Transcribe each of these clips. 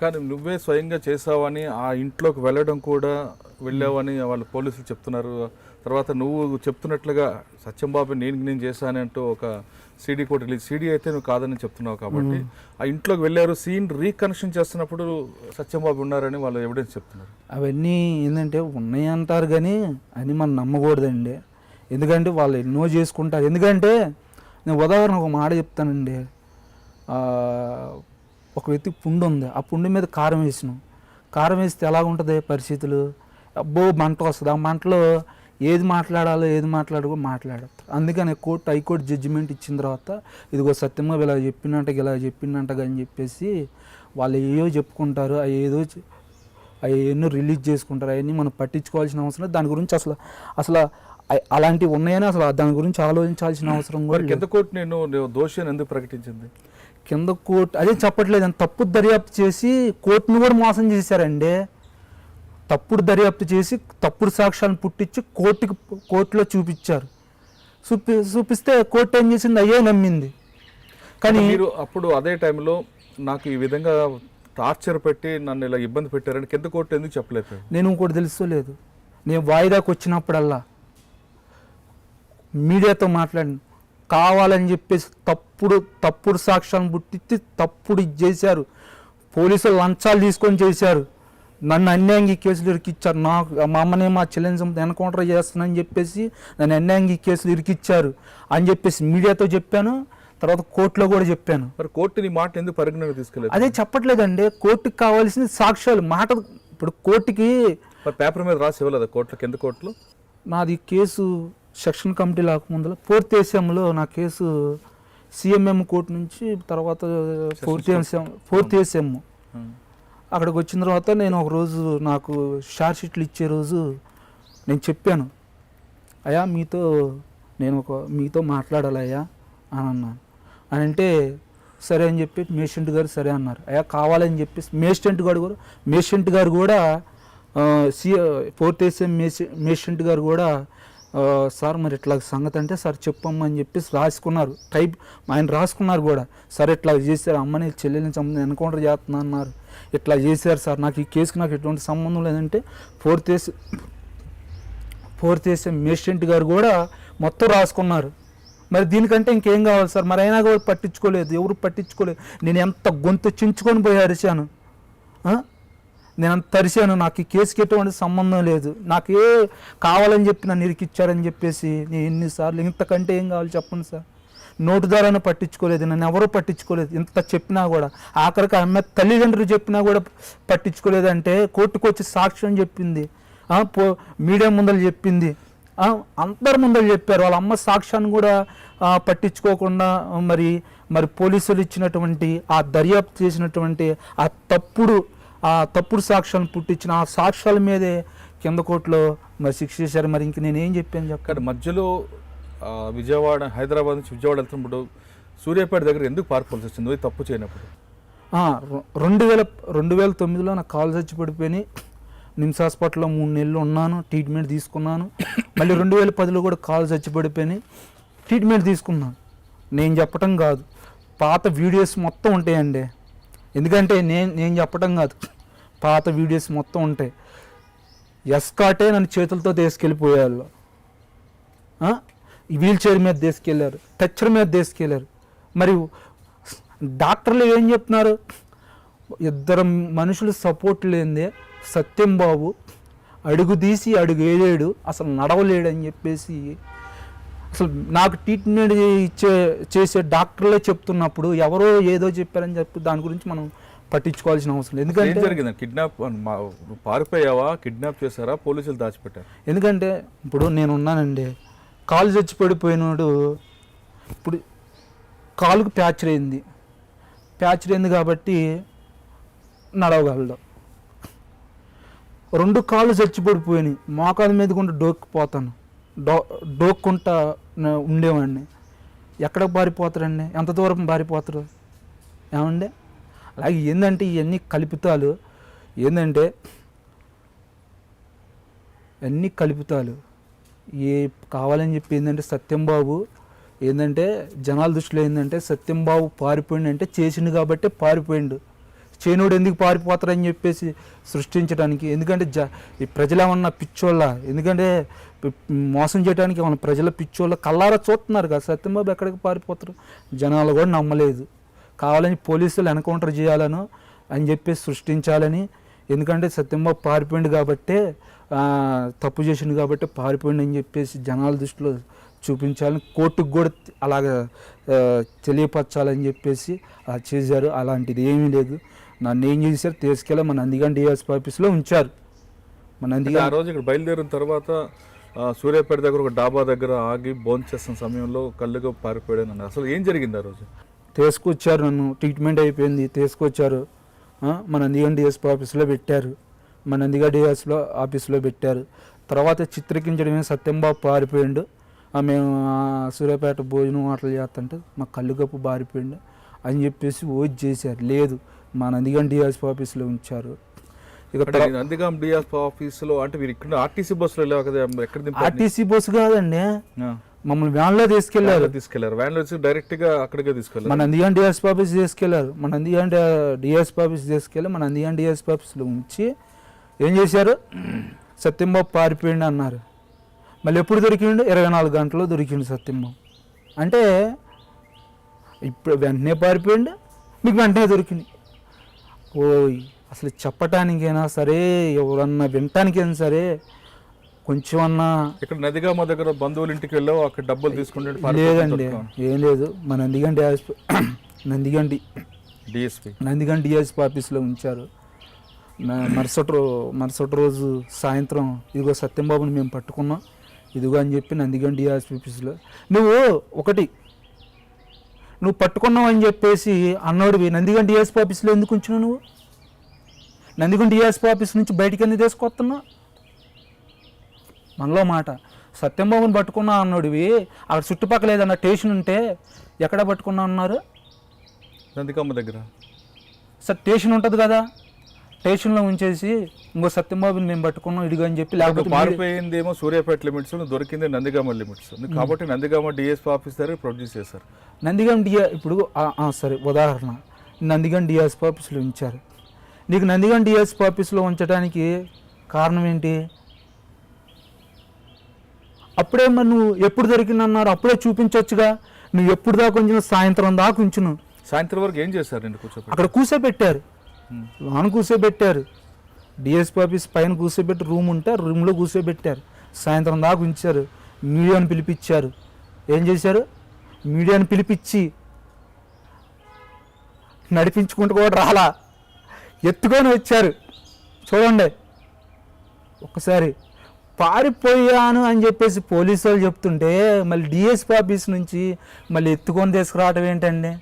కానీ నువ్వే స్వయంగా చేసావని ఆ ఇంట్లోకి వెళ్ళడం కూడా వెళ్ళావని వాళ్ళు పోలీసులు చెప్తున్నారు. తర్వాత నువ్వు చెప్తున్నట్లుగా సత్యంబాబు నేను చేశానంటూ ఒక సీడీ కూడా రిలీజ్, సీడీ అయితే నువ్వు కాదని చెప్తున్నావు కాబట్టి ఆ ఇంట్లోకి వెళ్ళారు. సీన్ రీకనెక్షన్ చేస్తున్నప్పుడు సత్యంబాబు ఉన్నారని వాళ్ళు ఎవిడెన్స్ చెప్తున్నారు. అవన్నీ ఏంటంటే ఉన్నాయి అంటారు కానీ అని మనం నమ్మకూడదండి. ఎందుకంటే వాళ్ళు ఎన్నో చేసుకుంటారు. ఎందుకంటే నేను ఉదాహరణ ఒక మాట చెప్తానండి. ఒక వ్యక్తికి పుండు ఉంది, ఆ పుండు మీద కారం వేసినాం. కారం వేస్తే ఎలా ఉంటుంది పరిస్థితులు? అబ్బో మంట వస్తుంది. ఆ మంటలో ఏది మాట్లాడాలో ఏది మాట్లాడతారు. అందుకని హైకోర్టు జడ్జిమెంట్ ఇచ్చిన తర్వాత ఇదిగో సత్యంగా ఇలా చెప్పిందంట అని చెప్పేసి వాళ్ళు ఏవో చెప్పుకుంటారు. అవి ఎన్నో రిలీజ్ చేసుకుంటారు. అవన్నీ మనం పట్టించుకోవాల్సిన అవసరం, దాని గురించి అసలు అలాంటివి ఉన్నాయని అసలు దాని గురించి ఆలోచించాల్సిన అవసరం కూడా. కింద కోర్టు నేను దోషి అని ఎందుకు ప్రకటించింది? కింద కోర్టు అదే చెప్పట్లేదు, తప్పు దర్యాప్తు చేసి కోర్టును కూడా మోసం చేశారండి. తప్పుడు దర్యాప్తు చేసి తప్పుడు సాక్ష్యాలను పుట్టించి కోర్టులో చూపించారు. చూపిస్తే కోర్టు ఏం చేసింది? అయ్యే నమ్మింది. కానీ మీరు అప్పుడు అదే టైంలో నాకు ఈ విధంగా టార్చర్ పెట్టి నన్ను ఇలా ఇబ్బంది పెట్టారని కింద కోర్టు ఎందుకు చెప్పలేదు? నేను ఇంకోటి తెలుసుకోలేదు. నేను వాయిదాకు వచ్చినప్పుడల్లా మీడియాతో మాట్లాడిన కావాలని చెప్పేసి తప్పుడు సాక్ష్యాలను పుట్టించి తప్పుడు ఇది చేశారు. పోలీసులు లంచాలు తీసుకొని చేశారు. నన్ను అన్యాయంగా ఈ కేసులు ఇరికిచ్చారు. నాకు మా అమ్మనే మా చెల్లెని ఎన్కౌంటర్ చేస్తానని చెప్పేసి నన్ను అన్యాయంగా ఈ కేసులు ఇరికిచ్చారు అని చెప్పేసి మీడియాతో చెప్పాను. తర్వాత కోర్టులో కూడా చెప్పాను. మరి కోర్టు నీ మాట ఎందుకు పరిగణన తీసుకెళ్ళలేదు? అదే చెప్పట్లేదండి. కోర్టుకి కావాల్సిన సాక్ష్యాలు మాట. ఇప్పుడు కోర్టుకి పేపర్ మీద రాసి ఇవ్వలేదు కోర్టులో? కింద కోర్టులో నాది కేసు సెక్షన్ కమిటీ లేకముందులో 4th ASMలో నా కేసు CMM కోర్టు నుంచి తర్వాత 4th ASM అక్కడికి వచ్చిన తర్వాత నేను ఒకరోజు నాకు షార్ట్ షీట్లు ఇచ్చే రోజు నేను చెప్పాను, అయ్యా మీతో మాట్లాడాలి అయ్యా అని అన్నాను. అని అంటే సరే అని చెప్పి మేషెంట్ గారు సరే అన్నారు. అయ్యా కావాలని చెప్పేసి మేషెంట్ గారు కూడా 4th ASM మేషెంట్ గారు కూడా సార్ మరి ఇట్లా సంగతి అంటే సార్ చెప్పమ్మా అని చెప్పేసి రాసుకున్నారు. ఆయన రాసుకున్నారు కూడా. సరే ఇట్లా చేశారు, అమ్మని చెల్లెల్ని ఎన్కౌంటర్ చేస్తున్నా అన్నారు, ఇట్లా చేశారు సార్, నాకు ఈ కేసుకి నాకు ఎటువంటి సంబంధం లేదంటే 4th ASM మేషెంట్ గారు కూడా మొత్తం రాసుకున్నారు. మరి దీనికంటే ఇంకేం కావాలి సార్? మరి అయినా కూడా పట్టించుకోలేదు, ఎవరు పట్టించుకోలేదు. నేను ఎంత గొంతు చించుకొని పోయి అరిచాను, నేను అంత తరిశాను. నాకు ఈ కేసుకి ఎటువంటి సంబంధం లేదు, నాకే కావాలని చెప్పి నన్ను ఇరికిచ్చారని చెప్పేసి నేను ఎన్నిసార్లు, ఇంతకంటే ఏం కావాలి చెప్పండి సార్? నోటు ద్వారానే పట్టించుకోలేదు, నన్ను ఎవరూ పట్టించుకోలేదు. ఇంత చెప్పినా కూడా, ఆఖరికి అమ్మాయి తల్లిదండ్రులు చెప్పినా కూడా పట్టించుకోలేదంటే కోర్టుకు వచ్చి సాక్ష్యం చెప్పింది, మీడియా ముందర చెప్పింది, అందరి ముందర చెప్పారు. వాళ్ళ అమ్మ సాక్ష్యాన్ని కూడా పట్టించుకోకుండా మరి పోలీసులు ఇచ్చినటువంటి ఆ దర్యాప్తు చేసినటువంటి ఆ తప్పుడు సాక్ష్యాలను పుట్టించిన ఆ సాక్ష్యాల మీదే కింద కోర్టులో మరి శిక్ష చేశారు. మరి ఇంక నేనేం చెప్పాను చెప్పండి? మధ్యలో విజయవాడ, హైదరాబాద్ నుంచి విజయవాడ వెళ్తున్నప్పుడు సూర్యాపేట దగ్గర ఎందుకు పారిపోవాల్సి వచ్చింది తప్పు చేయనప్పుడు? 2009లో నాకు కాలు చచ్చి పడిపోయి నిమ్స్ హాస్పిటల్లో 3 నెలలు ఉన్నాను, ట్రీట్మెంట్ తీసుకున్నాను. మళ్ళీ 2010లో కూడా కాలు చచ్చి పడిపోయి ట్రీట్మెంట్ తీసుకున్నాను. నేను చెప్పటం కాదు, పాత వీడియోస్ మొత్తం ఉంటాయండి. ఎందుకంటే నేను చెప్పటం కాదు, పాత వీడియోస్ మొత్తం ఉంటాయి. ఎస్కాటే నన్ను చేతులతో తీసుకెళ్ళిపోయారు, వీల్ చైర్ మీద తీసుకెళ్ళారు, టచ్చర్ మీద తీసుకెళ్ళారు. మరి డాక్టర్లు ఏం చెప్తున్నారు? 2 మనుషులు సపోర్ట్ లేనిదే సత్యంబాబు అడుగు తీసి అడుగు వేయలేడు, అసలు నడవలేడని చెప్పేసి అసలు నాకు ట్రీట్మెంట్ చేసే డాక్టర్లే చెప్తున్నప్పుడు ఎవరో ఏదో చెప్పారని చెప్పి దాని గురించి మనం పట్టించుకోవాల్సిన అవసరం లేదు. ఎందుకంటే జరిగింది కిడ్నాప్, పారిపోయావా, కిడ్నాప్ చేశారా, పోలీసులు దాచిపెట్టారు? ఎందుకంటే ఇప్పుడు నేను ఉన్నానండి, కాలు చచ్చి పడిపోయినాడు, ఇప్పుడు కాలుకు ప్యాచర్ అయింది కాబట్టి నడవగలడు. 2 కాళ్ళు చచ్చి పడిపోయినాయి, మోకాల మీద కూడా డోక్కుంటా ఉండేవాడిని. ఎక్కడికి పారిపోతారండి? ఎంత దూరం పారిపోతారు ఏమండి? అలాగే ఏంటంటే ఇవన్నీ కల్పితాలు, కావాలని చెప్పి ఏంటంటే సత్యంబాబు ఏంటంటే జనాల దృష్టిలో ఏంటంటే సత్యంబాబు పారిపోయిండు అంటే చేసిండు కాబట్టి పారిపోయిండు, చేనుడు ఎందుకు పారిపోతారని చెప్పేసి సృష్టించడానికి. ఎందుకంటే ఈ ప్రజలు ఏమన్నా పిచ్చోళ్ళ, ఎందుకంటే మోసం చేయడానికి ఏమన్నా ప్రజల పిచ్చోళ్ళ కల్లారా చూస్తున్నారు కదా, సత్యంబాబు ఎక్కడికి పారిపోతారు. జనాలు కూడా నమ్మలేదు, కావాలని పోలీసులు ఎన్కౌంటర్ చేయాలను అని చెప్పేసి సృష్టించాలని. ఎందుకంటే సత్యంబాబు పారిపోయిండు కాబట్టే, తప్పు చేసిండు కాబట్టి పారిపోయిండు అని చెప్పేసి జనాల దృష్టిలో చూపించాలని, కోర్టుకు కూడా అలాగ తెలియపరచాలని చెప్పేసి అలా చేశారు. అలాంటిది ఏమీ లేదు. నన్ను ఏం చేశారు, తీసుకెళ్ళి మన నందిగాం డిఎస్పీ ఆఫీస్లో ఉంచారు. మన నందిగాం ఆ రోజు ఇక్కడ బయలుదేరిన తర్వాత సూర్యాపేట దగ్గర ఒక డాబా దగ్గర ఆగి భోంచేస్తున్న సమయంలో కళ్ళుగా పారిపోయాడు అన్నారు. అసలు ఏం జరిగింది ఆ రోజు? తీసుకొచ్చారు, నన్ను ట్రీట్మెంట్ అయిపోయింది, తీసుకొచ్చారు, మన నందిగాం డిఎస్పీ ఆఫీస్లో పెట్టారు. మన నందిగాం డిఎస్పీ ఆఫీస్లో పెట్టారు. తర్వాత చిత్రీకరించడమే సత్యంబాబు పారిపోయిండు, మేము సూర్యాపేట భోజనం హోటల్ చేస్తుంటే మా కళ్ళు కప్పు పారిపోయిండు అని చెప్పేసి ఓట్ చేశారు. లేదు, మా నందిగాం డిఎస్పీ ఆఫీస్లో ఉంచారు. ఇక నందిగాం డిఎస్పీ ఆఫీస్లో అంటే మీరు ఇక్కడ ఆర్టీసీ బస్సులో వెళ్ళావు కదా, ఎక్కడ ఆర్టీసీ బస్సు కాదండి, మమ్మల్ని వ్యాన్లో తీసుకెళ్లారు. వ్యాన్లో వచ్చి డైరెక్ట్ గా అక్కడికే తీసుకెళ్ళారు. మన నందిగాం డిఎస్పీ ఆఫీస్ తీసుకెళ్లారు. మన నందిగాం డిఎస్పీ ఆఫీస్ తీసుకెళ్ళి మన నందిగాం డిఎస్పీ ఆఫీస్లో ఉంచి ఏం చేశారు, సత్యంబాబు పారిపోయిండు అన్నారు. మళ్ళీ ఎప్పుడు దొరికిండు? 24 గంటల్లో దొరికిండు సత్యంబాబు. అంటే ఇప్పుడు వెంటనే పారిపోయిండు, మీకు వెంటనే దొరికింది. ఓయ్ అసలు చెప్పటానికైనా సరే, ఎవరన్నా వినటానికైనా సరే కొంచెం అన్నా. ఇక్కడ నందిగామ దగ్గర బంధువుల ఇంటికి వెళ్ళావు, అక్కడ డబ్బులు తీసుకుంటే? లేదండి, ఏం లేదు. మా నందిగాం డిఎస్పీ ఆఫీస్లో ఉంచారు. మరుసటి రోజు సాయంత్రం ఇదిగో సత్యంబాబుని మేము పట్టుకున్నాం ఇదిగో అని చెప్పి నందిగాం డిఎస్పీ ఆఫీస్లో, నువ్వు పట్టుకున్నావు అని చెప్పేసి అన్నోడివి నందిగాం డిఎస్పీ ఆఫీస్లో ఎందుకు ఉంచినావు? నువ్వు నందిగాం డిఎస్పీ ఆఫీస్ నుంచి బయటికి ఎందుకు తీసుకొస్తున్నావు? మనలో మాట, సత్యంబాబుని పట్టుకున్నా అన్నోడివి, అక్కడ చుట్టుపక్కల ఏదన్నా స్టేషన్ ఉంటే ఎక్కడ పట్టుకున్నా అన్నారు? నందిగామ దగ్గర సార్ స్టేషన్ ఉంటుంది కదా, స్టేషన్లో ఉంచేసి ఇంకో సత్యంబాబుని మేము పట్టుకున్నాం ఇదిగా అని చెప్పి. లేకపోతే పారిపోయిందేమో సూర్యాపేట లిమిట్స్, దొరికింది నందిగామ లిమిట్స్ కాబట్టి నందిగామ డిఎస్పీ ఆఫీస్ దగ్గర ప్రొడ్యూస్ చేశారు. నందిగాం ఇప్పుడు సరే ఉదాహరణ, నందిగాం డిఎస్పీ ఆఫీస్లో ఉంచారు. నీకు నందిగాం డిఎస్పీ ఆఫీస్లో ఉంచడానికి కారణం ఏంటి? అప్పుడే మరి నువ్వు ఎప్పుడు దొరికిందన్నారు, అప్పుడే చూపించవచ్చుగా. నువ్వు ఎప్పుడు దాకా ఉంచిన? సాయంత్రం దాకా ఉంచును. సాయంత్రం వరకు ఏం చేశారు? అక్కడ కూర్చోబెట్టారు, లోన కూర్చోబెట్టారు. డిఎస్పీ ఆఫీస్ పైన కూర్చోబెట్టి రూమ్ ఉంటే రూమ్లో కూర్చోబెట్టారు. సాయంత్రం దాకా ఉంచారు. మీడియాను పిలిపించారు. ఏం చేశారు? మీడియాను పిలిపించి నడిపించుకుంటూ కూడా రాలా, ఎత్తుకొని వచ్చారు. చూడండి ఒక్కసారి, పారిపోయాను అని చెప్పేసి పోలీసు వాళ్ళు చెప్తుంటే మళ్ళీ డిఎస్పీ ఆఫీస్ నుంచి మళ్ళీ ఎత్తుకొని తీసుకురావటం ఏంటండి?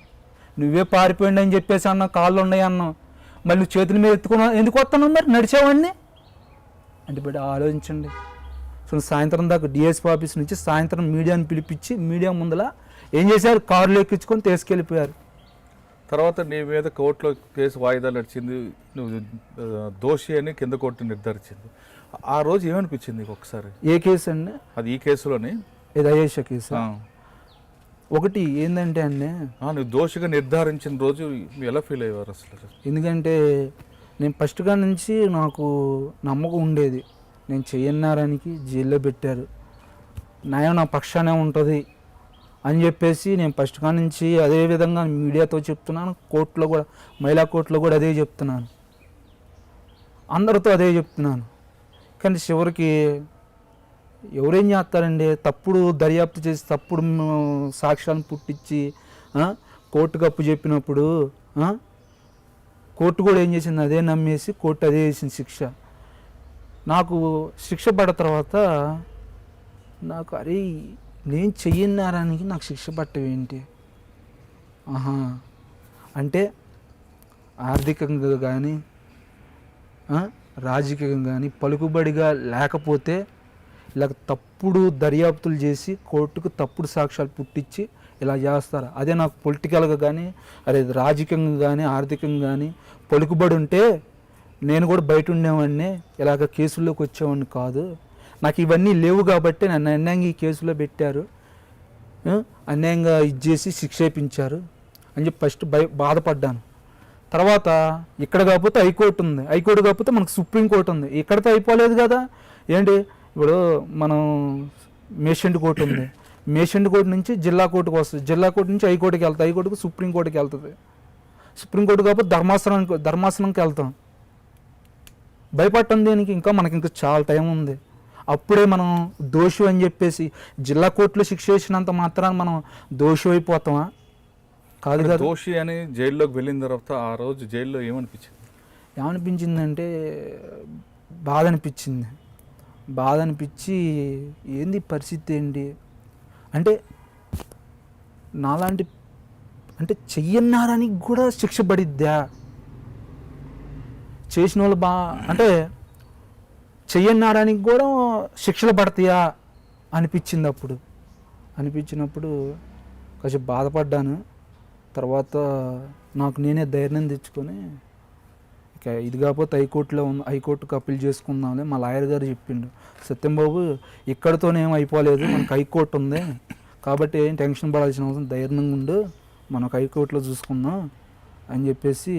నువ్వే పారిపోయింది అని చెప్పేసి అన్నావు, కాళ్ళు ఉన్నాయి అన్నావు, మళ్ళీ నువ్వు చేతుల మీద ఎత్తుకున్నా ఎందుకు వస్తున్నావు? మరి నడిచేవాడిని అంటే బిడ్డ ఆలోచించండి. సో సాయంత్రం దాకా డిఎస్పీ ఆఫీస్ నుంచి సాయంత్రం మీడియాని పిలిపించి మీడియా ముందల ఏం చేశారు? కారులో ఎక్కించుకొని తీసుకెళ్ళిపోయారు. తర్వాత నీ మీద కోర్టులో కేసు వాయిదా నడిచింది, నువ్వు దోషి అని కింద కోర్టు నిర్ధారించింది. ఆ రోజు ఏమనిపించింది ఒకసారి? ఏ కేసు అండి అది? ఈ కేసులోని ఇది అయేష కేసు. ఒకటి ఏంటంటే అండి, నువ్వు దోషిగా నిర్ధారించిన రోజు ఎలా ఫీల్ అయ్యేవారు అసలు? ఎందుకంటే నేను ఫస్ట్గా నుంచి నాకు నమ్మకం ఉండేది, నేను చెయ్యన్నారానికి జైల్లో పెట్టారు, న్యాయం నా పక్షానే ఉంటుంది అని చెప్పేసి నేను ఫస్ట్గా నుంచి అదే విధంగా మీడియాతో చెప్తున్నాను, కోర్టులో కూడా, మహిళా కోర్టులో కూడా అదే చెప్తున్నాను, అందరితో అదే చెప్తున్నాను. కానీ చివరికి ఎవరేం చేస్తారండి, తప్పుడు దర్యాప్తు చేసి తప్పుడు సాక్ష్యాలను పుట్టించి కోర్టుకు అప్పు చెప్పినప్పుడు కోర్టు కూడా ఏం చేసింది, అదే నమ్మేసి కోర్టు అదే చేసింది శిక్ష. నాకు శిక్ష పడ్డ తర్వాత నాకు అరే నేను చెయ్యన్నారానికి నాకు శిక్ష పట్టవేంటి? అంటే ఆర్థికంగా కానీ రాజకీయంగా కానీ పలుకుబడిగా లేకపోతే ఇలా తప్పుడు దర్యాప్తులు చేసి కోర్టుకు తప్పుడు సాక్ష్యాలు పుట్టించి ఇలా చేస్తారు. అదే నాకు పొలిటికల్గా కానీ అదే రాజకీయంగా కానీ ఆర్థికంగా కానీ పలుకుబడి ఉంటే నేను కూడా బయట ఉండేవాడిని, ఇలాగ కేసుల్లోకి వచ్చేవాడిని కాదు. నాకు ఇవన్నీ లేవు కాబట్టి నన్ను అన్యాయంగా ఈ కేసులో పెట్టారు. అన్యాయంగా ఇచ్చేసి శిక్ష వేయించారు అని చెప్పి ఫస్ట్ బాధపడ్డాను. తర్వాత ఇక్కడ కాకపోతే హైకోర్టు ఉంది, హైకోర్టు కాకపోతే మనకు సుప్రీంకోర్టు ఉంది. ఇక్కడితో అయిపోలేదు కదా, ఏంటి ఇప్పుడు మనం మేషెంట్ కోర్టు ఉంది, మేషెంట్ కోర్టు నుంచి జిల్లా కోర్టుకు వస్తుంది, జిల్లా కోర్టు నుంచి హైకోర్టుకి వెళ్తాం, హైకోర్టుకు సుప్రీంకోర్టుకి వెళ్తుంది, సుప్రీంకోర్టు కాకపోతే ధర్మాసనంకి వెళ్తాం. భయపడటం దేనికి? ఇంకా మనకి ఇంకా చాలా టైం ఉంది. అప్పుడే మనం దోషి అని చెప్పేసి జిల్లా కోర్టులో శిక్ష వేసినంత మాత్రాన మనం దోషి అయిపోతామా? కాదు కదా. దోషి అని జైల్లోకి వెళ్ళిన తర్వాత ఆ రోజు జైల్లో ఏమనిపించిందంటే బాధ అనిపించింది. బాధ అనిపించి ఏంది పరిస్థితి ఏంటి అంటే, నాలాంటి అంటే చెయ్యన్నారానికి కూడా శిక్ష పడిద్దా, చేసిన వాళ్ళు అంటే చెయ్యన్నారానికి కూడా శిక్షలు పడతాయా అనిపించింది. అనిపించినప్పుడు కొంచెం బాధపడ్డాను. తర్వాత నాకు నేనే ధైర్యం తెచ్చుకొని ఇక ఇది కాకపోతే హైకోర్టుకు అప్పీల్ చేసుకుందాంలే. మా లాయర్ గారు చెప్పిండు, సత్యంబాబు ఇక్కడితోనేం అయిపోలేదు, మనకు హైకోర్టు ఉంది కాబట్టి ఏం టెన్షన్ పడాల్సిన అవసరం, ధైర్యంగా ఉండు, మనకు హైకోర్టులో చూసుకుందాం అని చెప్పేసి,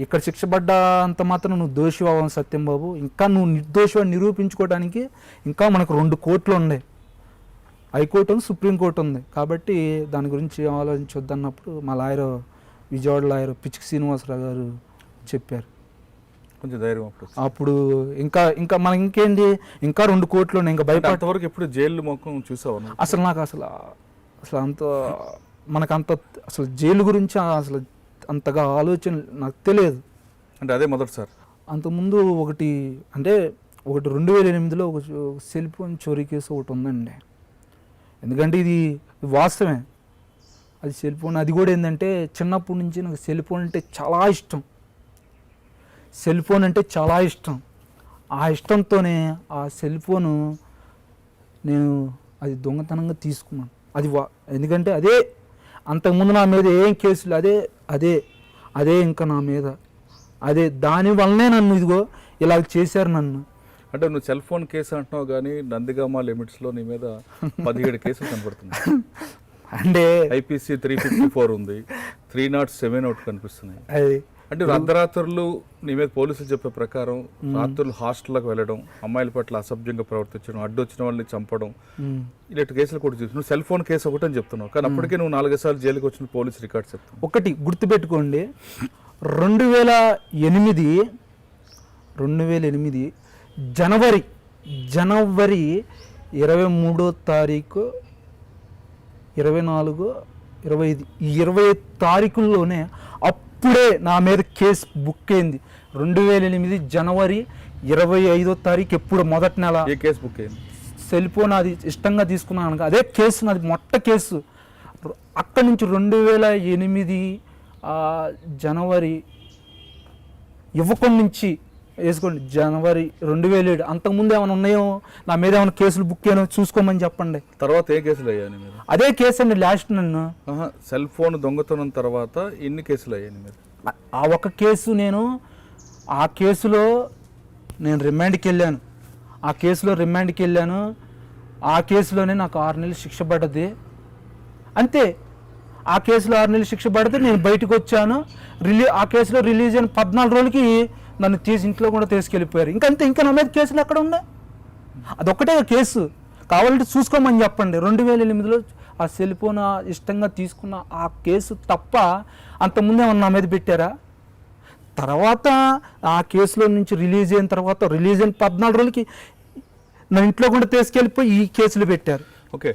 ఇక్కడ శిక్ష పడ్డా అంత మాత్రం నువ్వు దోషి అవ్వాలి సత్యంబాబు, ఇంకా నువ్వు నిర్దోషి నిరూపించుకోవడానికి ఇంకా మనకు 2 కోర్టులు ఉన్నాయి, హైకోర్టు ఉంది, సుప్రీంకోర్టు ఉంది, కాబట్టి దాని గురించి ఆలోచించొద్దన్నప్పుడు మా లాయర్, విజయవాడ లాయర్ పిచ్చికి శ్రీనివాసరావు గారు చెప్పారు. కొంచెం ధైర్యం అప్పుడు ఇంకా మనం ఇంకేంటి, ఇంకా 2 కోర్టులు ఉన్నాయి, ఇంకా భయపడేంతవరకు ఎప్పుడు జైలు మొక్కం చూసావు? అసలు నాకు అసలు అంత మనకంత అసలు జైలు గురించి అసలు అంతగా ఆలోచన నాకు తెలియదు. అంటే అదే మొదటిసారి? అంతకుముందు ఒకటి 2008లో ఒక సెల్ ఫోన్ చోరీ కేసు ఒకటి ఉందండి. ఎందుకంటే ఇది వాస్తవమే, అది సెల్ ఫోన్. అది కూడా ఏంటంటే చిన్నప్పటి నుంచి నాకు సెల్ ఫోన్ అంటే చాలా ఇష్టం, ఆ ఇష్టంతోనే ఆ సెల్ ఫోను నేను అది దొంగతనంగా తీసుకున్నాను. అది ఎందుకంటే అదే అంతకుముందు నా మీద ఏం కేసులు, అదే ఇంకా నా మీద అదే, దానివల్లనే నన్ను ఇదిగో ఇలా చేశారు నన్ను. అంటే నువ్వు సెల్ ఫోన్ కేసు అంటున్నావు కానీ నందిగామ లిమిట్స్లో నీ మీద 17 కేసులు కనపడుతున్నాయి. అంటే IPC 354 ఉంది, 307 ఒకటి కనిపిస్తున్నాయి. అది అంటే అర్ధరాత్రులు నీ మీద పోలీసులు చెప్పే ప్రకారం రాత్రులు హాస్టల్లోకి వెళ్ళడం, అమ్మాయిల పట్ల అసభ్యంగా ప్రవర్తించడం, అడ్డొచ్చిన వాళ్ళని చంపడం, ఇలాంటి కేసులు కూడా చూసి నువ్వు సెల్ ఫోన్ కేసు ఒకటి అని చెప్తున్నావు, కానీ అప్పటికే నువ్వు 4 సార్లు జైలుకి వచ్చిన పోలీసు రికార్డ్స్ చెప్తావు. ఒకటి గుర్తుపెట్టుకోండి, 2008 జనవరి 23వ తారీఖు, 24, 25 ఈ 20 తారీఖుల్లోనే అప్పుడే నా మీద కేసు బుక్ అయింది. 2008 జనవరి 25వ తారీఖు, ఎప్పుడు మొదటి నెల. ఏ కేసు బుక్ అయింది? సెల్ ఫోన్ అది ఇష్టంగా తీసుకున్నాను, అదే కేసు నాది మొట్ట కేసు. అక్కడి నుంచి 2008 జనవరి ఇవ్వకుండా నుంచి వేసుకోండి, జనవరి 2007. అంతకుముందు ఏమైనా ఉన్నాయో నా మీద, ఏమైనా కేసులు బుక్ అయ్యానో చూసుకోమని చెప్పండి. తర్వాత ఏ కేసులు అయ్యాయి మీద? అదే కేసు అండి లాస్ట్. నన్ను సెల్ ఫోన్ దొంగతనం తర్వాత ఎన్ని కేసులు అయ్యాయి మీద? ఆ ఒక కేసు, ఆ కేసులో నేను రిమాండ్కి వెళ్ళాను, ఆ కేసులోనే నాకు 6 నెలలు శిక్ష పడ్డది అంతే. ఆ కేసులో 6 నెలలు శిక్ష పడితే నేను బయటకు వచ్చాను. ఆ కేసులో రిలీజ్ అయిన 14 రోజులకి నన్ను ఇంట్లో కూడా తీసుకెళ్ళిపోయారు. ఇంకంతే, ఇంకా నా మీద కేసులు ఎక్కడ ఉన్నాయి? అదొక్కటే కేసు, కావాలంటే చూసుకోమని చెప్పండి. 2008లో ఆ సెల్ ఫోన్ ఇష్టంగా తీసుకున్న ఆ కేసు తప్ప అంతకుముందే ఏమన్నా నా మీద పెట్టారా? తర్వాత ఆ కేసులో నుంచి రిలీజ్ అయిన 14 రోజులకి నా ఇంట్లో కూడా తీసుకెళ్ళిపోయి ఈ కేసులు పెట్టారు. ఓకే.